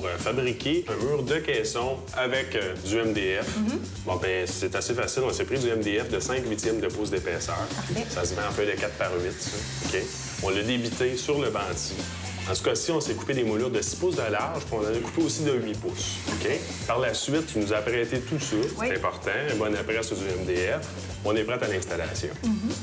pour fabriquer un mur de caisson avec du MDF. Bon, ben c'est assez facile. On s'est pris du MDF de 5/8 de pouce d'épaisseur. Parfait. Ça se vend en feuille de 4 par 8, ça. OK? On l'a débité sur le banti. En ce cas-ci, on s'est coupé des moulures de 6 pouces de large, puis on en a coupé aussi de 8 pouces. OK? Par la suite, tu nous as prêté tout ça. Oui. C'est important. Un bon après sur du MDF. On est prêt à l'installation.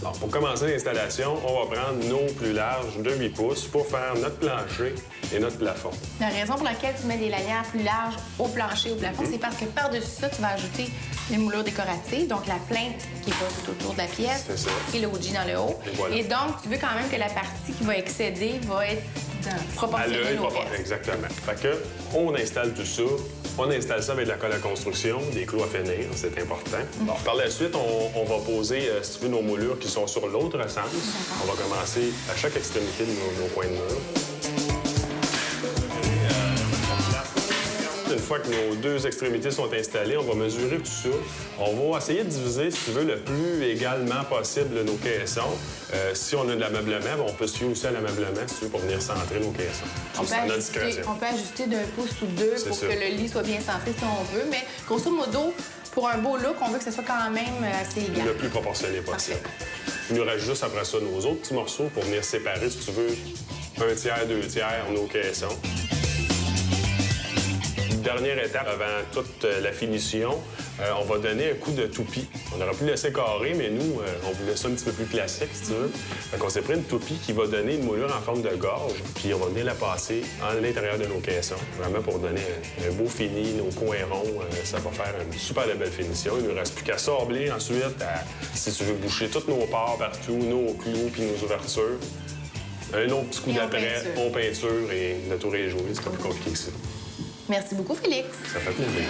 Bon, pour commencer l'installation, on va prendre nos plus larges de 8 pouces pour faire notre plancher et notre plafond. La raison pour laquelle tu mets des lanières plus larges au plancher, au plafond, c'est parce que par-dessus ça, tu vas ajouter les moulures décoratives, donc la plainte qui va tout autour de la pièce C'est ça. et le OG dans le haut. Et voilà. Et donc, tu veux quand même que la partie qui va excéder va être À proportionnelle l'œil, au pas- reste. exactement. Fait que, on installe tout ça. On installe ça avec de la colle à construction, des clous à finir, c'est important. Bon, par la suite, on va poser, si tu veux, nos moulures qui sont sur l'autre sens. On va commencer à chaque extrémité de nos coins de mur. Une fois que nos deux extrémités sont installées, on va mesurer tout ça. On va essayer de diviser, si tu veux, le plus également possible nos caissons. Si on a de l'ameublement, on peut se fier aussi à l'ameublement, si tu veux, pour venir centrer nos caissons. C'est à notre discrétion. On peut ajuster d'un pouce ou deux C'est pour ça. que le lit soit bien centré si on veut, mais grosso modo, pour un beau look, on veut que ce soit quand même assez égal. Le plus proportionné possible. Il nous reste juste après ça nos autres petits morceaux pour venir séparer, si tu veux, 1/3, 2/3 nos caissons. Dernière étape avant toute la finition, on va donner un coup de toupie. On aurait pu le laisser carré, mais nous, on voulait ça un petit peu plus classique, si tu veux. Fait qu'on s'est pris une toupie qui va donner une moulure en forme de gorge, puis on va venir la passer à l'intérieur de nos caissons, vraiment pour donner un beau fini, nos coins ronds. Ça va faire une super belle finition. Il ne nous reste plus qu'à sabler ensuite, si tu veux boucher tous nos pores partout, nos clous puis nos ouvertures. Un autre petit coup Et on d'après, peinture. on peinture et le tour est joué. C'est pas plus compliqué que ça. Merci beaucoup, Félix. Ça fait plaisir.